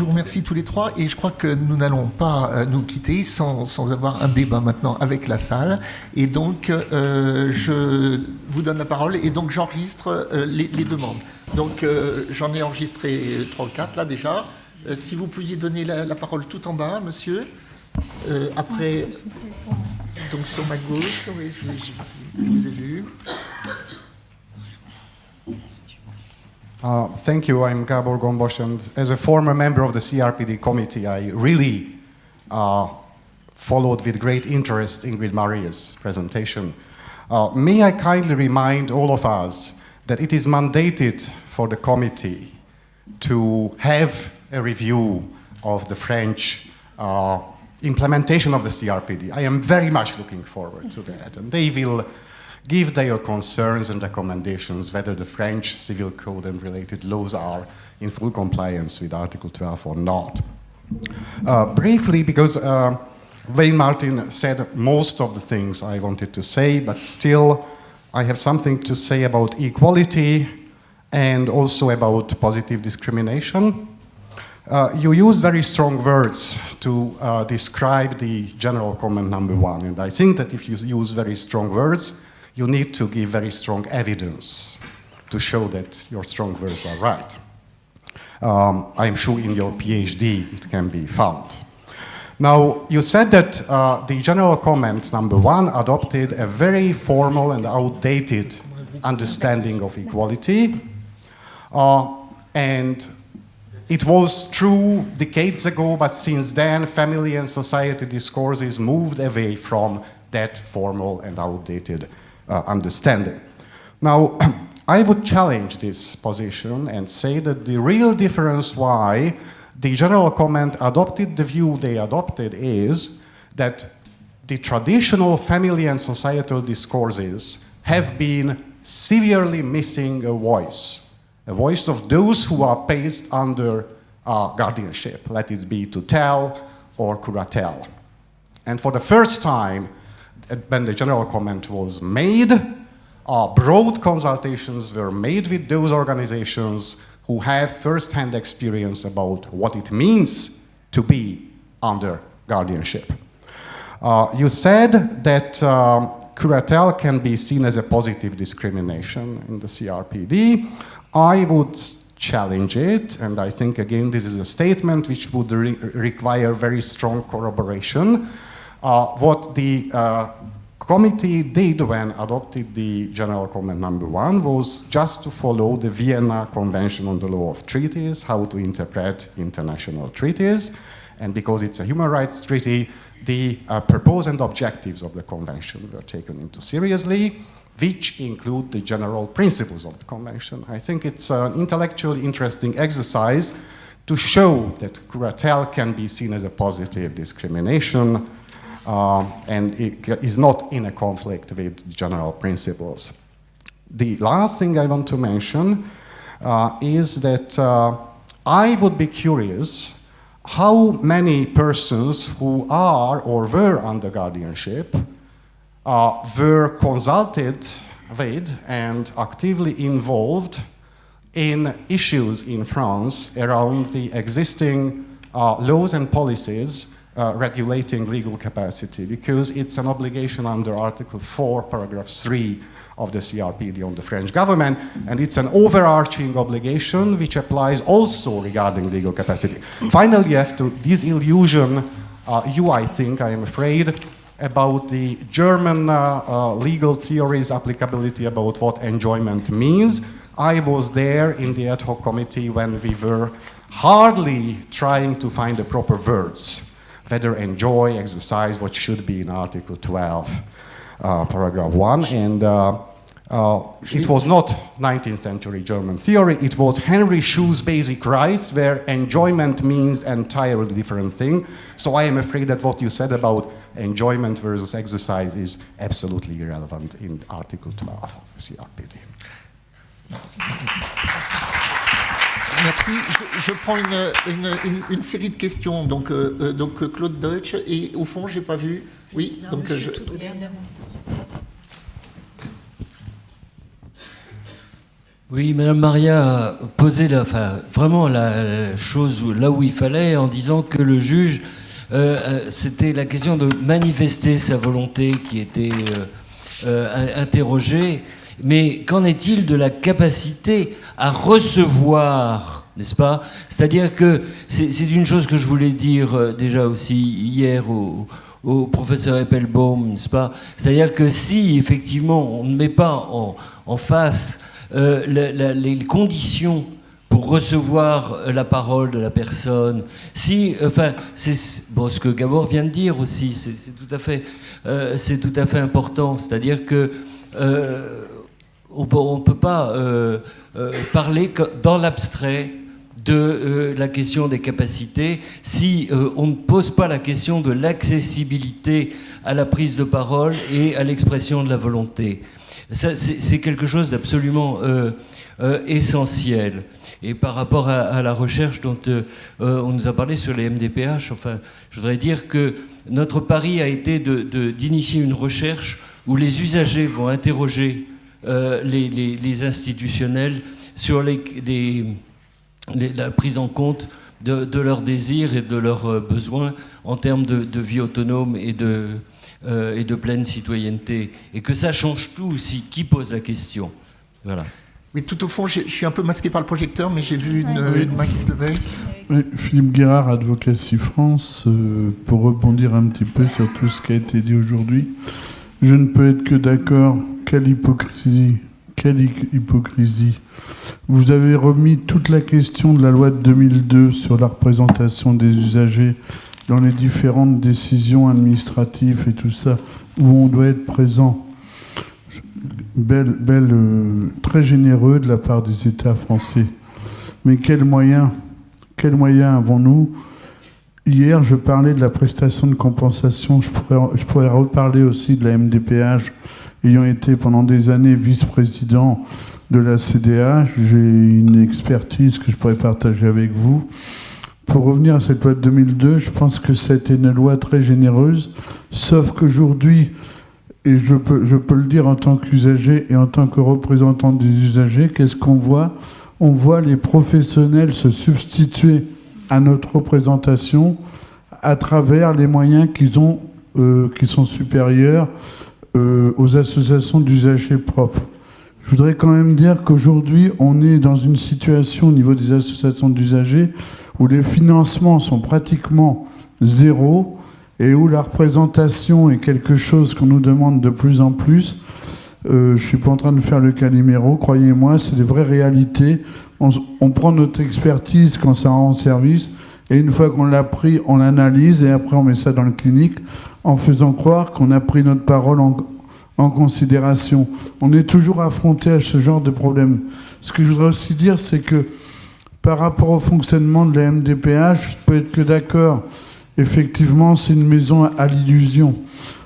vous remercie tous les trois et je crois que nous n'allons pas nous quitter sans avoir un débat maintenant avec la salle. Et donc, je vous donne la parole et donc j'enregistre les demandes. Donc, j'en ai enregistré 3 ou 4 là déjà. Si vous pouviez donner la parole tout en bas, monsieur. Après, donc sur ma gauche, oui, je vous ai vu. Thank you. I'm Gabor Gombos, and as a former member of the CRPD committee, I really followed with great interest Ingrid Maria's presentation. May I kindly remind all of us that it is mandated for the committee to have a review of the French implementation of the CRPD. I am very much looking forward to that, and they will give their concerns and recommendations whether the French civil code and related laws are in full compliance with Article 12 or not. Briefly, because Wayne Martin said most of the things I wanted to say, but still I have something to say about equality and also about positive discrimination. You use very strong words to describe the general comment number 1, and I think that if you use very strong words, you need to give very strong evidence to show that your strong words are right. I'm sure in your PhD it can be found. Now, you said that the general comment number 1 adopted a very formal and outdated understanding of equality, and it was true decades ago, but since then family and society discourses moved away from that formal and outdated understanding. Now, I would challenge this position and say that the real difference why the general comment adopted the view they adopted is that the traditional family and societal discourses have been severely missing a voice of those who are placed under guardianship, let it be tutelle or curatelle. And for the first time, when the general comment was made, broad consultations were made with those organizations who have first-hand experience about what it means to be under guardianship. You said that curatelle can be seen as a positive discrimination in the CRPD. I would challenge it, and I think, again, this is a statement which would require very strong corroboration. What the committee did when adopted the general comment number 1 was just to follow the Vienna Convention on the Law of Treaties, how to interpret international treaties, and because it's a human rights treaty, the purpose and objectives of the convention were taken into seriously, which include the general principles of the convention. I think it's an intellectually interesting exercise to show that curatelle can be seen as a positive discrimination, and it is not in a conflict with general principles. The last thing I want to mention is that I would be curious how many persons who are or were under guardianship were consulted with and actively involved in issues in France around the existing laws and policies regulating legal capacity, because it's an obligation under Article 4, paragraph 3 of the CRPD on the French government, and it's an overarching obligation which applies also regarding legal capacity. Finally, after this illusion, I think, I am afraid, about the German legal theory's applicability about what enjoyment means. I was there in the ad hoc committee when we were hardly trying to find the proper words, whether enjoy, exercise, what should be in Article 12, paragraph 1. And it was not 19th century German theory, it was Henry Schu's Basic Rights, where enjoyment means entirely different thing. So I am afraid that what you said about enjoyment versus exercise is absolutely irrelevant in Article 12 of the CRPD. Merci. Je prends une série de questions. Donc Claude Deutsch, et au fond, j'ai pas vu. Oui, bien, donc Oui, Madame Maria a posé vraiment la chose là où il fallait en disant que le juge, c'était la question de manifester sa volonté qui était interrogée. Mais qu'en est-il de la capacité à recevoir, n'est-ce pas? C'est-à-dire que c'est une chose que je voulais dire déjà aussi hier au professeur Eppelbaum, n'est-ce pas? C'est-à-dire que si effectivement on ne met pas en face les conditions pour recevoir la parole de la personne, si, enfin, c'est bon, ce que Gabor vient de dire aussi, c'est tout à fait important. C'est-à-dire que on ne peut pas parler dans l'abstrait de la question des capacités si on ne pose pas la question de l'accessibilité à la prise de parole et à l'expression de la volonté. Ça, c'est quelque chose d'absolument essentiel. Et par rapport à la recherche dont on nous a parlé sur les MDPH, enfin, je voudrais dire que notre pari a été d'initier une recherche où les usagers vont interroger les institutionnels sur la prise en compte de leurs désirs et de leurs besoins en termes de vie autonome et de pleine citoyenneté. Et que ça change tout aussi. Qui pose la question? Voilà. Oui, tout au fond, je suis un peu masqué par le projecteur, mais j'ai vu une main qui se levait. Oui, Philippe Guérard, Advocacy France, pour rebondir un petit peu sur tout ce qui a été dit aujourd'hui. Je ne peux être que d'accord. Quelle hypocrisie. Quelle hypocrisie. Vous avez remis toute la question de la loi de 2002 sur la représentation des usagers dans les différentes décisions administratives et tout ça, où on doit être présent. Très généreux de la part des États français. Mais quels moyens avons-nous? Hier, je parlais de la prestation de compensation. Je pourrais reparler aussi de la MDPH, ayant été pendant des années vice-président de la CDH. J'ai une expertise que je pourrais partager avec vous. Pour revenir à cette loi de 2002, je pense que c'était une loi très généreuse, sauf qu'aujourd'hui, et je peux le dire en tant qu'usager et en tant que représentant des usagers, qu'est-ce qu'on voit? On voit les professionnels se substituer à notre représentation à travers les moyens qu'ils ont, qui sont supérieurs aux associations d'usagers propres. Je voudrais quand même dire qu'aujourd'hui, on est dans une situation au niveau des associations d'usagers où les financements sont pratiquement zéro, et où la représentation est quelque chose qu'on nous demande de plus en plus. Je ne suis pas en train de faire le Calimero, croyez-moi, c'est des vraies réalités. On prend notre expertise quand ça rend service, et une fois qu'on l'a pris, on l'analyse, et après on met ça dans le clinique, en faisant croire qu'on a pris notre parole en considération. On est toujours affronté à ce genre de problème. Ce que je voudrais aussi dire, c'est que par rapport au fonctionnement de la MDPH, je ne peux être que d'accord. Effectivement, c'est une maison à l'illusion.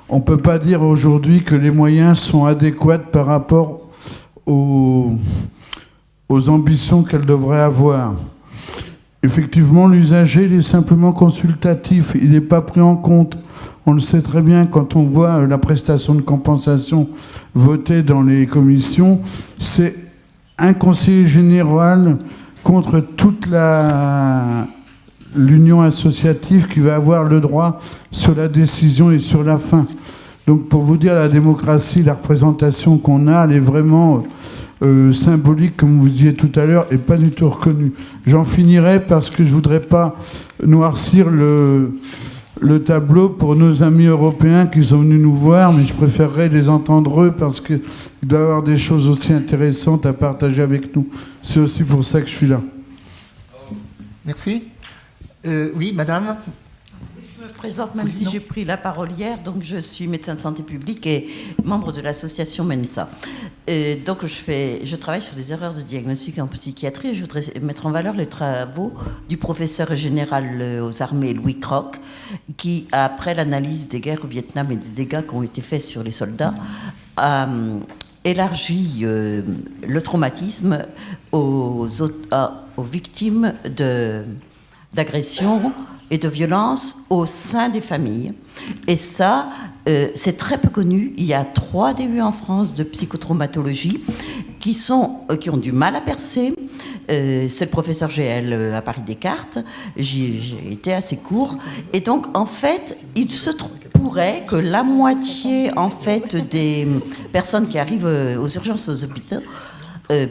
On ne peut pas dire aujourd'hui que les moyens sont adéquats par rapport aux ambitions qu'elle devrait avoir. Effectivement, l'usager, il est simplement consultatif, il n'est pas pris en compte. On le sait très bien quand on voit la prestation de compensation votée dans les commissions, c'est un conseiller général contre toute l'union associative qui va avoir le droit sur la décision et sur la fin. Donc pour vous dire, la démocratie, la représentation qu'on a, elle est vraiment symbolique, comme vous disiez tout à l'heure, et pas du tout reconnue. J'en finirai parce que je ne voudrais pas noircir le tableau pour nos amis européens qui sont venus nous voir, mais je préférerais les entendre eux parce qu'il doit y avoir des choses aussi intéressantes à partager avec nous. C'est aussi pour ça que je suis là. Merci. Oui, madame. Je me présente, même si j'ai pris la parole hier. Donc, je suis médecin de santé publique et membre de l'association Mensa. Donc, je travaille sur les erreurs de diagnostic en psychiatrie et je voudrais mettre en valeur les travaux du professeur général aux armées Louis Kroc, qui, après l'analyse des guerres au Vietnam et des dégâts qui ont été faits sur les soldats, a élargi le traumatisme aux victimes d'agressions et de violences au sein des familles. Et ça, c'est très peu connu. Il y a 3 débuts en France de psychotraumatologie qui ont du mal à percer. C'est le professeur GL à Paris Descartes. J'ai été à ses cours. Et donc, en fait, il se pourrait que la moitié, en fait, des personnes qui arrivent aux urgences, aux hôpitaux,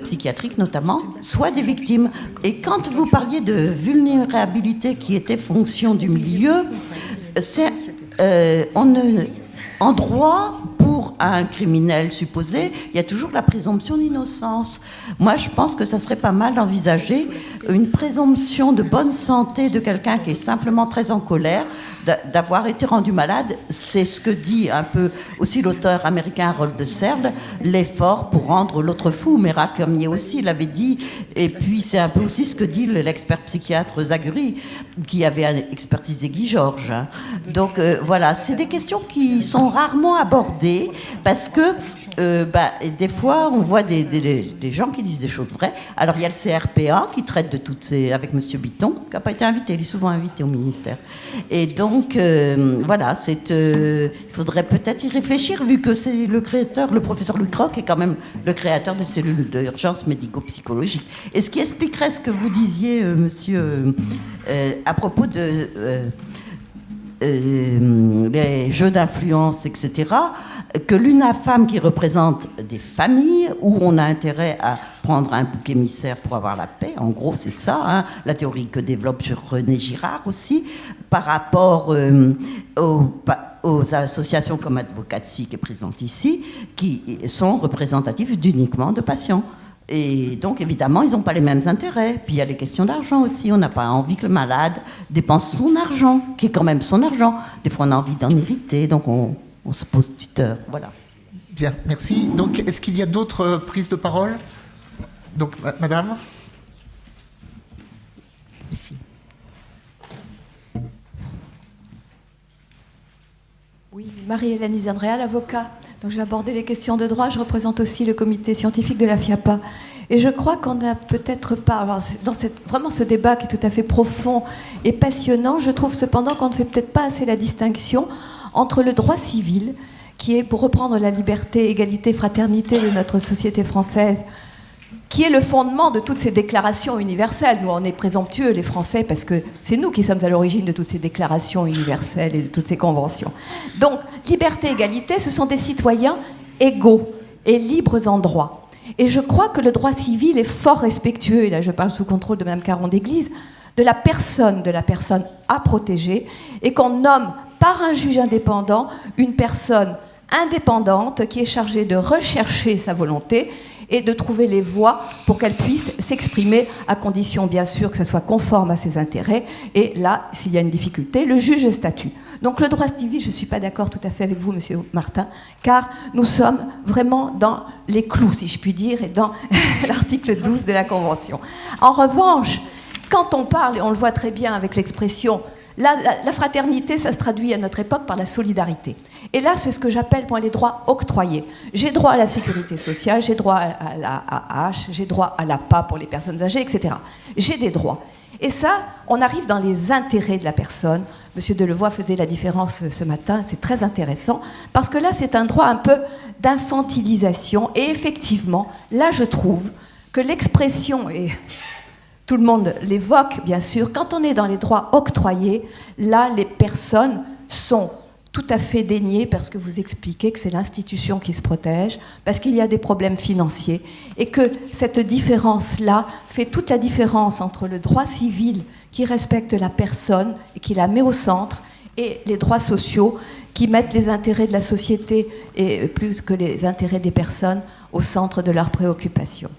psychiatriques notamment, soient des victimes. Et quand vous parliez de vulnérabilité qui était fonction du milieu, c'est en droit, pour un criminel supposé, il y a toujours la présomption d'innocence. Moi, je pense que ça serait pas mal d'envisager une présomption de bonne santé de quelqu'un qui est simplement très en colère, d'avoir été rendu malade. C'est ce que dit un peu aussi l'auteur américain Harold de Serle, l'effort pour rendre l'autre fou. Mais Racamier aussi l'avait dit. Et puis, c'est un peu aussi ce que dit l'expert psychiatre Zaguri, qui avait expertisé Guy Georges. Donc, voilà, c'est des questions qui sont rarement abordées parce que des fois on voit des gens qui disent des choses vraies. Alors il y a le CRPA qui traite de toutes ces, avec Monsieur Bitton, qui n'a pas été invité, il est souvent invité au ministère. Et donc voilà, il faudrait peut-être y réfléchir, vu que c'est le créateur, le professeur Louis Croc est quand même le créateur des cellules d'urgence médico-psychologique. Et ce qui expliquerait ce que vous disiez, monsieur, à propos de les jeux d'influence, etc., que l'UNAFAM, qui représente des familles où on a intérêt à prendre un bouc émissaire pour avoir la paix, en gros c'est ça, hein, la théorie que développe René Girard aussi, par rapport aux associations comme Advocacy qui est présente ici, qui sont représentatives uniquement de patients. Et donc, évidemment, ils n'ont pas les mêmes intérêts. Puis, il y a les questions d'argent aussi. On n'a pas envie que le malade dépense son argent, qui est quand même son argent. Des fois, on a envie d'en hériter, donc on se pose tuteur. Voilà. Bien, merci. Donc, est-ce qu'il y a d'autres prises de parole? Donc, madame? Ici. Oui, Marie-Hélène Isandrea, l'avocat. Donc je vais aborder les questions de droit. Je représente aussi le comité scientifique de la FIAPA. Et je crois qu'on n'a peut-être pas... Alors, dans vraiment ce débat qui est tout à fait profond et passionnant, je trouve cependant qu'on ne fait peut-être pas assez la distinction entre le droit civil, qui est, pour reprendre la liberté, égalité, fraternité de notre société française, qui est le fondement de toutes ces déclarations universelles. Nous, on est présomptueux, les Français, parce que c'est nous qui sommes à l'origine de toutes ces déclarations universelles et de toutes ces conventions. Donc, liberté, égalité, ce sont des citoyens égaux et libres en droit. Et je crois que le droit civil est fort respectueux, et là je parle sous contrôle de Mme Caron d'Église, de la personne à protéger, et qu'on nomme par un juge indépendant une personne indépendante qui est chargée de rechercher sa volonté et de trouver les voies pour qu'elle puisse s'exprimer, à condition bien sûr que ça soit conforme à ses intérêts. Et là, s'il y a une difficulté, le juge statue. Donc le droit civil, je ne suis pas d'accord tout à fait avec vous, monsieur Martin, car nous sommes vraiment dans les clous, si je puis dire, et dans l'article 12 de la Convention. En revanche, quand on parle, et on le voit très bien avec l'expression, la fraternité, ça se traduit à notre époque par la solidarité. Et là, c'est ce que j'appelle, moi, les droits octroyés. J'ai droit à la sécurité sociale, j'ai droit à la AH, j'ai droit à l'APA pour les personnes âgées, etc. J'ai des droits. Et ça, on arrive dans les intérêts de la personne. Monsieur Delevoye faisait la différence ce matin, c'est très intéressant, parce que là, c'est un droit un peu d'infantilisation. Et effectivement, là, je trouve que l'expression est... Tout le monde l'évoque, bien sûr. Quand on est dans les droits octroyés, là, les personnes sont tout à fait déniées parce que vous expliquez que c'est l'institution qui se protège, parce qu'il y a des problèmes financiers, et que cette différence-là fait toute la différence entre le droit civil qui respecte la personne et qui la met au centre, et les droits sociaux qui mettent les intérêts de la société, et plus que les intérêts des personnes, au centre de leurs préoccupations.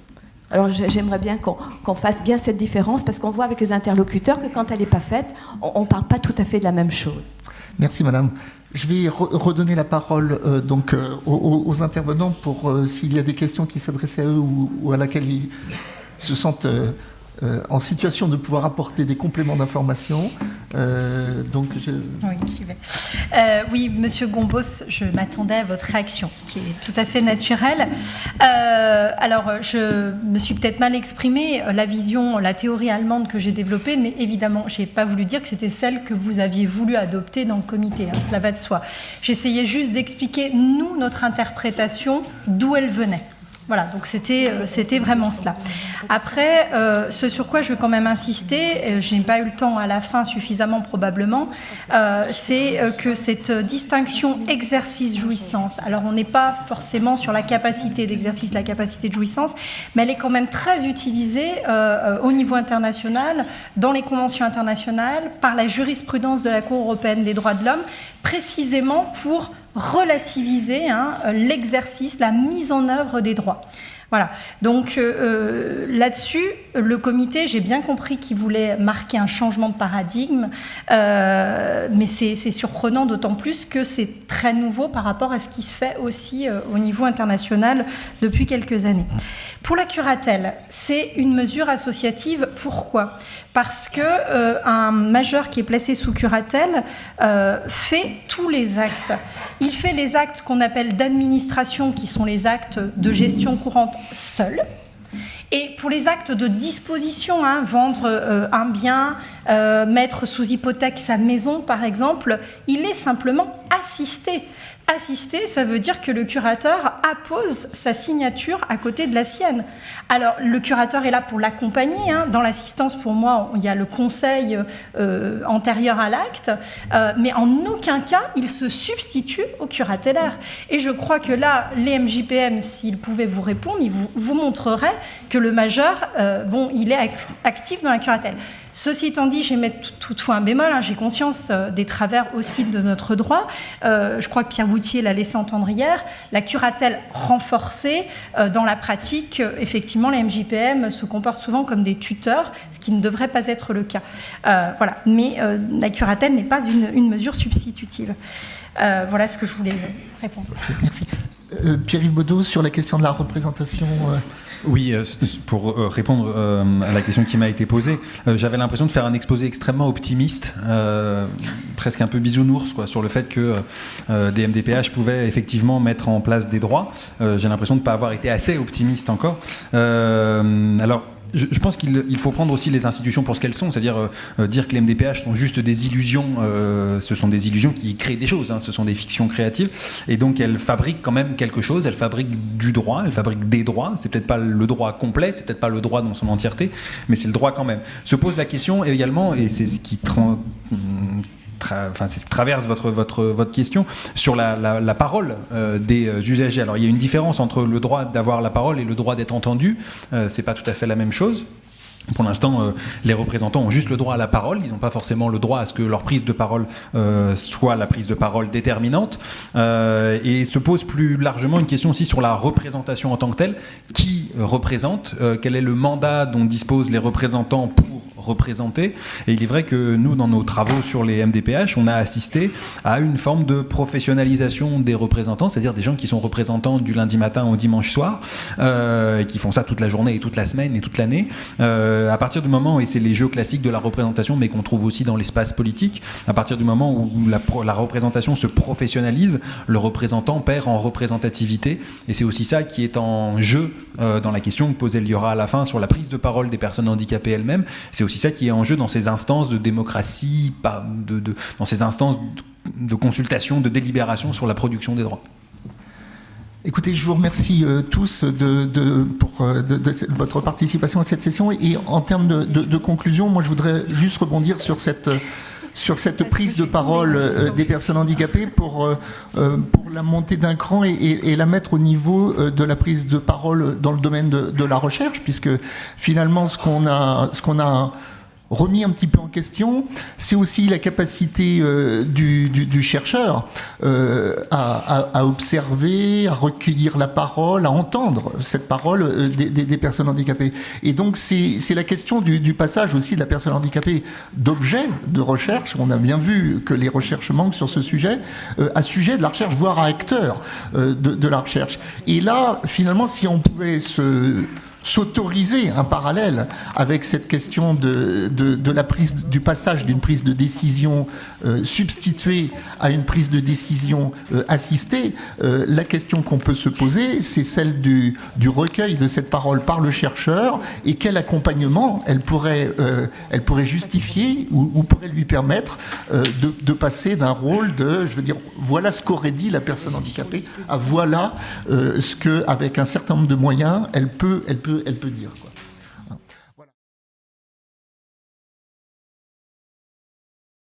Alors j'aimerais bien qu'on fasse bien cette différence, parce qu'on voit avec les interlocuteurs que quand elle n'est pas faite, on ne parle pas tout à fait de la même chose. Merci madame. Je vais redonner la parole aux intervenants pour s'il y a des questions qui s'adressaient à eux ou à laquelle ils se sentent en situation de pouvoir apporter des compléments d'information. Oui, j'y vais. Oui, monsieur Gombos, je m'attendais à votre réaction, qui est tout à fait naturelle. Alors, je me suis peut-être mal exprimée. La théorie allemande que j'ai développée, évidemment, je n'ai pas voulu dire que c'était celle que vous aviez voulu adopter dans le comité. Hein, cela va de soi. J'essayais juste d'expliquer, nous, notre interprétation, d'où elle venait. Voilà, donc c'était vraiment cela. Après, ce sur quoi je veux quand même insister, je n'ai pas eu le temps à la fin suffisamment probablement, c'est que cette distinction exercice-jouissance, alors on n'est pas forcément sur la capacité d'exercice, la capacité de jouissance, mais elle est quand même très utilisée au niveau international, dans les conventions internationales, par la jurisprudence de la Cour européenne des droits de l'homme, précisément pour relativiser l'exercice, la mise en œuvre des droits. Voilà. Donc là-dessus, le comité, j'ai bien compris qu'il voulait marquer un changement de paradigme, mais c'est surprenant d'autant plus que c'est très nouveau par rapport à ce qui se fait aussi au niveau international depuis quelques années. Pour la curatelle, c'est une mesure associative. Pourquoi ? Parce que un majeur qui est placé sous curatelle fait tous les actes. Il fait les actes qu'on appelle d'administration, qui sont les actes de gestion courante seul. Et pour les actes de disposition, vendre un bien, mettre sous hypothèque sa maison, par exemple, il est simplement assisté. Assister, ça veut dire que le curateur appose sa signature à côté de la sienne. Alors, le curateur est là pour l'accompagner. Dans l'assistance, pour moi, il y a le conseil antérieur à l'acte, mais en aucun cas, il se substitue au curatellaire. Et je crois que là, les MJPM, s'ils pouvaient vous répondre, ils vous montreraient que le majeur, il est actif dans la curatelle. Ceci étant dit, je vais mettre toutefois un bémol, j'ai conscience des travers aussi de notre droit. Je crois que Pierre Boutier l'a laissé entendre hier, la curatelle renforcée, dans la pratique, effectivement, les MJPM se comportent souvent comme des tuteurs, ce qui ne devrait pas être le cas. Voilà. Mais la curatelle n'est pas une mesure substitutive. Voilà ce que je voulais répondre. Merci. Pierre-Yves Baudot, sur la question de la représentation. Oui, pour répondre à la question qui m'a été posée, j'avais l'impression de faire un exposé extrêmement optimiste, presque un peu bisounours, sur le fait que des MDPH pouvaient effectivement mettre en place des droits. J'ai l'impression de ne pas avoir été assez optimiste encore. Alors, je pense qu'il faut prendre aussi les institutions pour ce qu'elles sont, c'est-à-dire dire que les MDPH sont juste des illusions, ce sont des illusions qui créent des choses, ce sont des fictions créatives, et donc elles fabriquent quand même quelque chose, elles fabriquent du droit, elles fabriquent des droits, c'est peut-être pas le droit complet, c'est peut-être pas le droit dans son entièreté, mais c'est le droit quand même. Se pose la question également, et c'est ce qui c'est ce qui traverse votre question sur la parole des usagers. Alors il y a une différence entre le droit d'avoir la parole et le droit d'être entendu. C'est pas tout à fait la même chose. Pour l'instant, les représentants ont juste le droit à la parole, ils n'ont pas forcément le droit à ce que leur prise de parole soit la prise de parole déterminante. Et se pose plus largement une question aussi sur la représentation en tant que telle. Qui représente ? Quel est le mandat dont disposent les représentants pour représenter ? Et il est vrai que nous, dans nos travaux sur les MDPH, on a assisté à une forme de professionnalisation des représentants, c'est-à-dire des gens qui sont représentants du lundi matin au dimanche soir, et qui font ça toute la journée et toute la semaine et toute l'année. À partir du moment, et c'est les jeux classiques de la représentation, mais qu'on trouve aussi dans l'espace politique, à partir du moment où la représentation se professionnalise, le représentant perd en représentativité, et c'est aussi ça qui est en jeu dans la question que posait Liora à la fin sur la prise de parole des personnes handicapées elles-mêmes. C'est aussi ça qui est en jeu dans ces instances de démocratie, dans ces instances de consultation, de délibération sur la production des droits. Écoutez, je vous remercie tous pour votre participation à cette session. Et en termes de conclusion, moi je voudrais juste rebondir sur cette prise de parole des personnes handicapées pour la montée d'un cran et la mettre au niveau de la prise de parole dans le domaine de la recherche, puisque finalement ce qu'on a remis un petit peu en question, c'est aussi la capacité du chercheur à observer, à recueillir la parole, à entendre cette parole des personnes handicapées. Et donc c'est la question du passage aussi de la personne handicapée d'objet de recherche. On a bien vu que les recherches manquent sur ce sujet, à sujet de la recherche, voire à acteur de la recherche. Et là, finalement, si on pouvait s'autoriser un parallèle avec cette question de la prise, du passage d'une prise de décision substituée à une prise de décision assistée. La question qu'on peut se poser, c'est celle du recueil de cette parole par le chercheur et quel accompagnement elle pourrait justifier ou pourrait lui permettre de passer d'un rôle de, je veux dire, voilà ce qu'aurait dit la personne handicapée, à voilà ce qu'avec un certain nombre de moyens, elle peut dire, quoi.